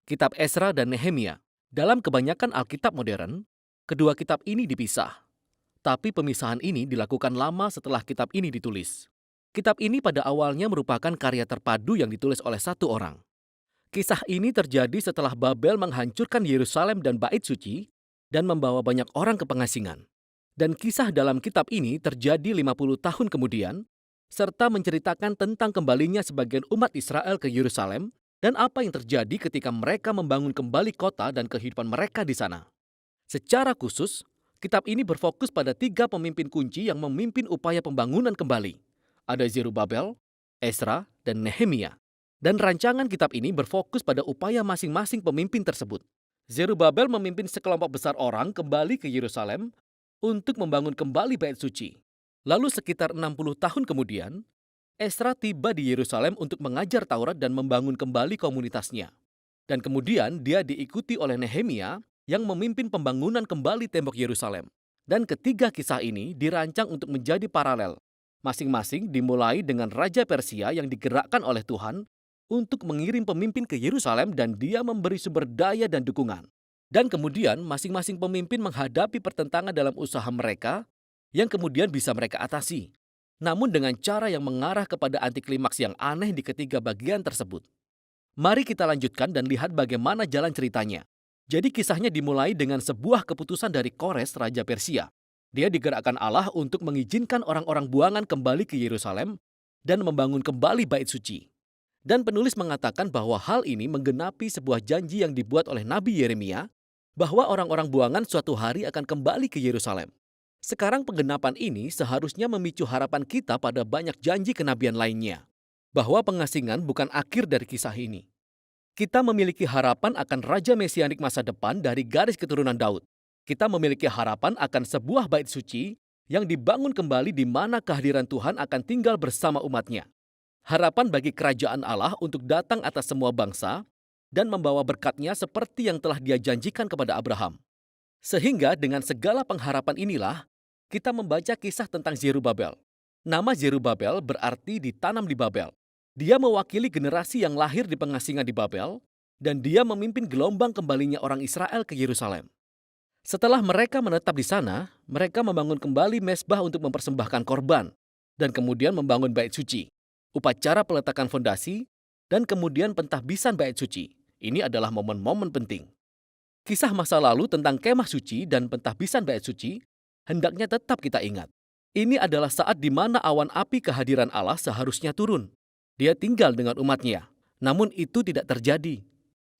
Kitab Esra dan Nehemia. Dalam kebanyakan Alkitab modern, kedua kitab ini dipisah. Tapi pemisahan ini dilakukan lama setelah kitab ini ditulis. Kitab ini pada awalnya merupakan karya terpadu yang ditulis oleh satu orang. Kisah ini terjadi setelah Babel menghancurkan Yerusalem dan Bait Suci dan membawa banyak orang ke pengasingan. Dan kisah dalam kitab ini terjadi 50 tahun kemudian, serta menceritakan tentang kembalinya sebagian umat Israel ke Yerusalem dan apa yang terjadi ketika mereka membangun kembali kota dan kehidupan mereka di sana. Secara khusus, kitab ini berfokus pada 3 pemimpin kunci yang memimpin upaya pembangunan kembali. Ada Zerubabel, Esra, dan Nehemia. Dan rancangan kitab ini berfokus pada upaya masing-masing pemimpin tersebut. Zerubabel memimpin sekelompok besar orang kembali ke Yerusalem untuk membangun kembali Bait Suci. Lalu sekitar 60 tahun kemudian, Esra tiba di Yerusalem untuk mengajar Taurat dan membangun kembali komunitasnya. Dan kemudian dia diikuti oleh Nehemia yang memimpin pembangunan kembali tembok Yerusalem. Dan ketiga kisah ini dirancang untuk menjadi paralel. Masing-masing dimulai dengan Raja Persia yang digerakkan oleh Tuhan untuk mengirim pemimpin ke Yerusalem dan dia memberi sumber daya dan dukungan. Dan kemudian masing-masing pemimpin menghadapi pertentangan dalam usaha mereka yang kemudian bisa mereka atasi. Namun dengan cara yang mengarah kepada antiklimaks yang aneh di ketiga bagian tersebut. Mari kita lanjutkan dan lihat bagaimana jalan ceritanya. Jadi kisahnya dimulai dengan sebuah keputusan dari Kores, Raja Persia. Dia digerakkan Allah untuk mengizinkan orang-orang buangan kembali ke Yerusalem dan membangun kembali Bait Suci. Dan penulis mengatakan bahwa hal ini menggenapi sebuah janji yang dibuat oleh Nabi Yeremia bahwa orang-orang buangan suatu hari akan kembali ke Yerusalem. Sekarang penggenapan ini seharusnya memicu harapan kita pada banyak janji kenabian lainnya. Bahwa pengasingan bukan akhir dari kisah ini. Kita memiliki harapan akan Raja Mesianik masa depan dari garis keturunan Daud. Kita memiliki harapan akan sebuah Bait Suci yang dibangun kembali di mana kehadiran Tuhan akan tinggal bersama umatnya. Harapan bagi kerajaan Allah untuk datang atas semua bangsa dan membawa berkat-Nya seperti yang telah Dia janjikan kepada Abraham. Sehingga dengan segala pengharapan inilah, kita membaca kisah tentang Zerubabel. Nama Zerubabel berarti ditanam di Babel. Dia mewakili generasi yang lahir di pengasingan di Babel, dan dia memimpin gelombang kembalinya orang Israel ke Yerusalem. Setelah mereka menetap di sana, mereka membangun kembali mezbah untuk mempersembahkan korban, dan kemudian membangun Bait Suci. Upacara peletakan fondasi, dan kemudian pentahbisan Bait Suci. Ini adalah momen-momen penting. Kisah masa lalu tentang kemah suci dan pentahbisan Bait Suci hendaknya tetap kita ingat. Ini adalah saat di mana awan api kehadiran Allah seharusnya turun. Dia tinggal dengan umatnya, namun itu tidak terjadi.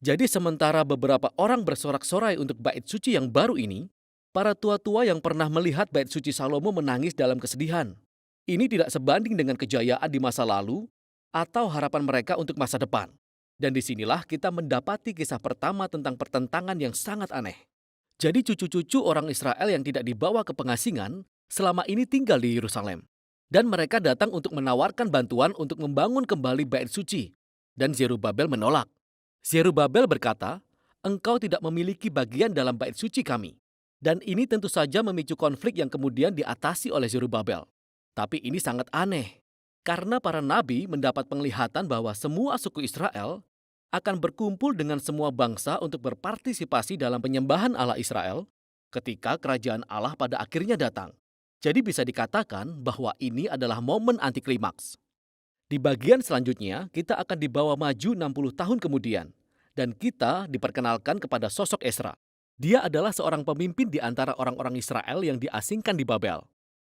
Jadi sementara beberapa orang bersorak-sorai untuk Bait Suci yang baru ini, para tua-tua yang pernah melihat Bait Suci Salomo menangis dalam kesedihan. Ini tidak sebanding dengan kejayaan di masa lalu atau harapan mereka untuk masa depan. Dan disinilah kita mendapati kisah pertama tentang pertentangan yang sangat aneh. Jadi cucu-cucu orang Israel yang tidak dibawa ke pengasingan selama ini tinggal di Yerusalem. Dan mereka datang untuk menawarkan bantuan untuk membangun kembali Bait Suci. Dan Zerubabel menolak. Zerubabel berkata, "Engkau tidak memiliki bagian dalam Bait Suci kami." Dan ini tentu saja memicu konflik yang kemudian diatasi oleh Zerubabel. Tapi ini sangat aneh, karena para nabi mendapat penglihatan bahwa semua suku Israel akan berkumpul dengan semua bangsa untuk berpartisipasi dalam penyembahan Allah Israel ketika kerajaan Allah pada akhirnya datang. Jadi bisa dikatakan bahwa ini adalah momen antiklimaks. Di bagian selanjutnya, kita akan dibawa maju 60 tahun kemudian, dan kita diperkenalkan kepada sosok Esra. Dia adalah seorang pemimpin di antara orang-orang Israel yang diasingkan di Babel.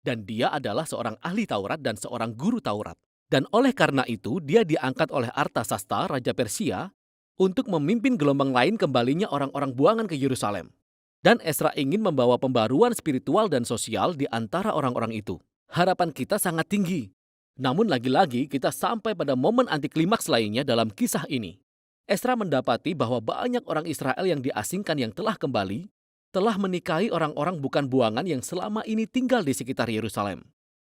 Dan dia adalah seorang ahli Taurat dan seorang guru Taurat. Dan oleh karena itu, dia diangkat oleh Artasasta, Raja Persia, untuk memimpin gelombang lain kembalinya orang-orang buangan ke Yerusalem. Dan Esra ingin membawa pembaruan spiritual dan sosial di antara orang-orang itu. Harapan kita sangat tinggi. Namun lagi-lagi kita sampai pada momen antiklimaks lainnya dalam kisah ini. Esra mendapati bahwa banyak orang Israel yang diasingkan yang telah kembali, telah menikahi orang-orang bukan buangan yang selama ini tinggal di sekitar Yerusalem.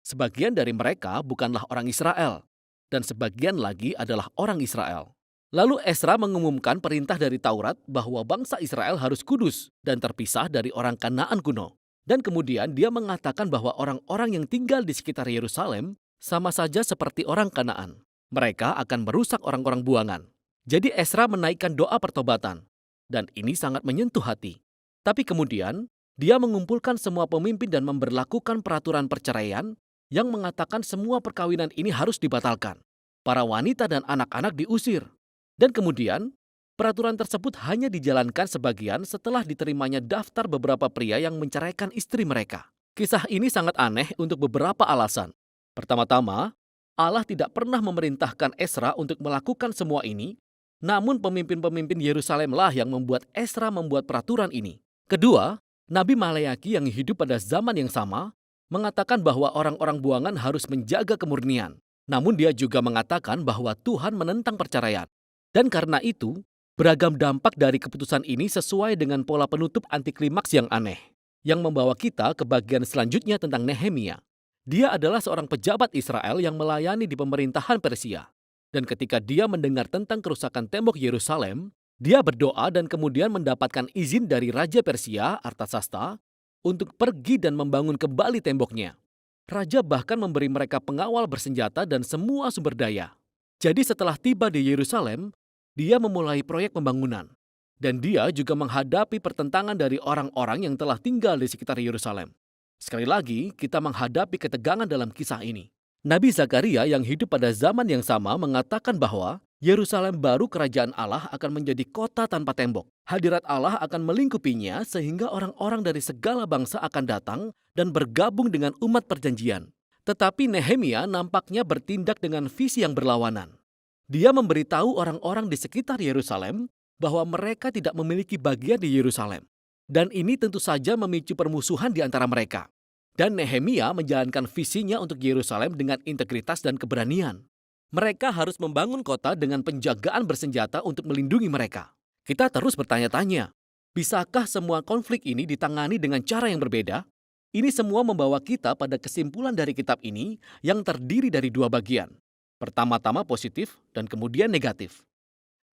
Sebagian dari mereka bukanlah orang Israel, dan sebagian lagi adalah orang Israel. Lalu Esra mengumumkan perintah dari Taurat bahwa bangsa Israel harus kudus dan terpisah dari orang Kanaan kuno. Dan kemudian dia mengatakan bahwa orang-orang yang tinggal di sekitar Yerusalem sama saja seperti orang Kanaan. Mereka akan merusak orang-orang buangan. Jadi Ezra menaikkan doa pertobatan, dan ini sangat menyentuh hati. Tapi kemudian, dia mengumpulkan semua pemimpin dan memberlakukan peraturan perceraian yang mengatakan semua perkawinan ini harus dibatalkan. Para wanita dan anak-anak diusir. Dan kemudian, peraturan tersebut hanya dijalankan sebagian setelah diterimanya daftar beberapa pria yang menceraikan istri mereka. Kisah ini sangat aneh untuk beberapa alasan. Pertama-tama, Allah tidak pernah memerintahkan Ezra untuk melakukan semua ini, namun pemimpin-pemimpin Yerusalemlah yang membuat Ezra membuat peraturan ini. Kedua, Nabi Maleaki yang hidup pada zaman yang sama mengatakan bahwa orang-orang buangan harus menjaga kemurnian. Namun dia juga mengatakan bahwa Tuhan menentang perceraian. Dan karena itu, beragam dampak dari keputusan ini sesuai dengan pola penutup antiklimaks yang aneh, yang membawa kita ke bagian selanjutnya tentang Nehemia. Dia adalah seorang pejabat Israel yang melayani di pemerintahan Persia. Dan ketika dia mendengar tentang kerusakan tembok Yerusalem, dia berdoa dan kemudian mendapatkan izin dari Raja Persia, Artasasta, untuk pergi dan membangun kembali temboknya. Raja bahkan memberi mereka pengawal bersenjata dan semua sumber daya. Jadi setelah tiba di Yerusalem, dia memulai proyek pembangunan. Dan dia juga menghadapi pertentangan dari orang-orang yang telah tinggal di sekitar Yerusalem. Sekali lagi, kita menghadapi ketegangan dalam kisah ini. Nabi Zakaria yang hidup pada zaman yang sama mengatakan bahwa Yerusalem baru kerajaan Allah akan menjadi kota tanpa tembok. Hadirat Allah akan melingkupinya sehingga orang-orang dari segala bangsa akan datang dan bergabung dengan umat perjanjian. Tetapi Nehemia nampaknya bertindak dengan visi yang berlawanan. Dia memberitahu orang-orang di sekitar Yerusalem bahwa mereka tidak memiliki bagian di Yerusalem. Dan ini tentu saja memicu permusuhan di antara mereka. Dan Nehemia menjalankan visinya untuk Yerusalem dengan integritas dan keberanian. Mereka harus membangun kota dengan penjagaan bersenjata untuk melindungi mereka. Kita terus bertanya-tanya, bisakah semua konflik ini ditangani dengan cara yang berbeda? Ini semua membawa kita pada kesimpulan dari kitab ini yang terdiri dari dua bagian. Pertama-tama positif dan kemudian negatif.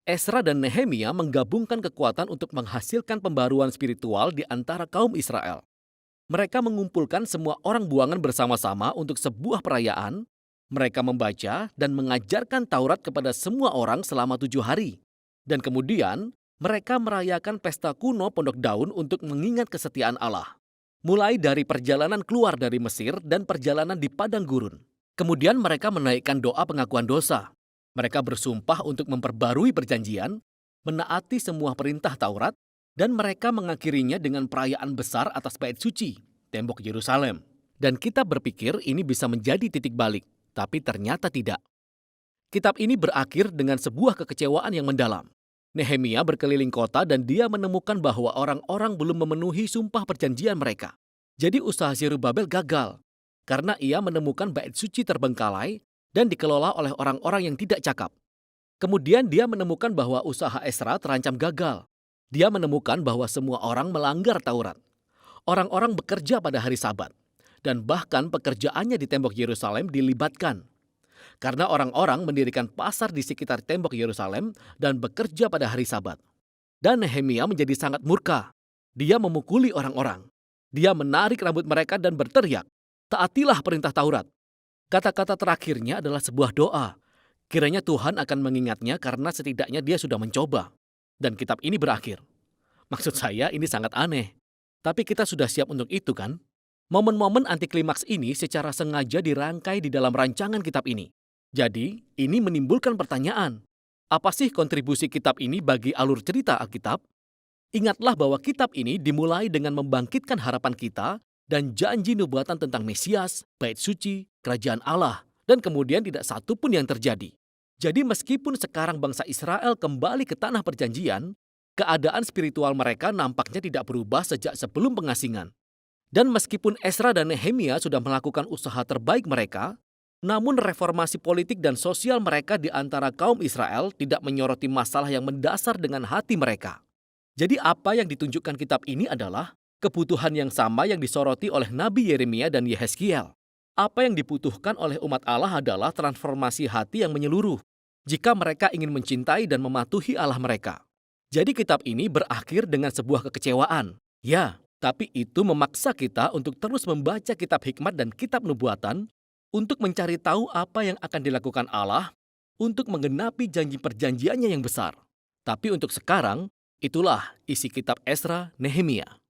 Ezra dan Nehemia menggabungkan kekuatan untuk menghasilkan pembaruan spiritual di antara kaum Israel. Mereka mengumpulkan semua orang buangan bersama-sama untuk sebuah perayaan. Mereka membaca dan mengajarkan Taurat kepada semua orang selama 7 hari. Dan kemudian, mereka merayakan pesta kuno Pondok Daun untuk mengingat kesetiaan Allah. Mulai dari perjalanan keluar dari Mesir dan perjalanan di padang gurun. Kemudian mereka menaikkan doa pengakuan dosa. Mereka bersumpah untuk memperbarui perjanjian, menaati semua perintah Taurat, dan mereka mengakhirinya dengan perayaan besar atas bait suci, tembok Yerusalem. Dan kita berpikir ini bisa menjadi titik balik, tapi ternyata tidak. Kitab ini berakhir dengan sebuah kekecewaan yang mendalam. Nehemia berkeliling kota dan dia menemukan bahwa orang-orang belum memenuhi sumpah perjanjian mereka. Jadi usaha Zerubabel gagal, karena ia menemukan bait suci terbengkalai dan dikelola oleh orang-orang yang tidak cakap. Kemudian dia menemukan bahwa usaha Ezra terancam gagal. Dia menemukan bahwa semua orang melanggar Taurat. Orang-orang bekerja pada hari Sabat. Dan bahkan pekerjaannya di tembok Yerusalem dilibatkan. Karena orang-orang mendirikan pasar di sekitar tembok Yerusalem dan bekerja pada hari Sabat. Dan Nehemia menjadi sangat murka. Dia memukuli orang-orang. Dia menarik rambut mereka dan berteriak, "Taatilah perintah Taurat." Kata-kata terakhirnya adalah sebuah doa. Kiranya Tuhan akan mengingatnya karena setidaknya dia sudah mencoba. Dan kitab ini berakhir. Maksud saya ini sangat aneh. Tapi kita sudah siap untuk itu kan? Momen-momen antiklimaks ini secara sengaja dirangkai di dalam rancangan kitab ini. Jadi, ini menimbulkan pertanyaan. Apa sih kontribusi kitab ini bagi alur cerita Alkitab? Ingatlah bahwa kitab ini dimulai dengan membangkitkan harapan kita dan janji nubuatan tentang Mesias, bait suci, kerajaan Allah, dan kemudian tidak satu pun yang terjadi. Jadi meskipun sekarang bangsa Israel kembali ke tanah perjanjian, keadaan spiritual mereka nampaknya tidak berubah sejak sebelum pengasingan. Dan meskipun Ezra dan Nehemia sudah melakukan usaha terbaik mereka, namun reformasi politik dan sosial mereka di antara kaum Israel tidak menyoroti masalah yang mendasar dengan hati mereka. Jadi apa yang ditunjukkan kitab ini adalah kebutuhan yang sama yang disoroti oleh Nabi Yeremia dan Yehezkiel. Apa yang dibutuhkan oleh umat Allah adalah transformasi hati yang menyeluruh. Jika mereka ingin mencintai dan mematuhi Allah mereka. Jadi kitab ini berakhir dengan sebuah kekecewaan. Ya, tapi itu memaksa kita untuk terus membaca kitab hikmat dan kitab nubuatan untuk mencari tahu apa yang akan dilakukan Allah untuk menggenapi janji perjanjiannya yang besar. Tapi untuk sekarang, itulah isi kitab Esra Nehemia.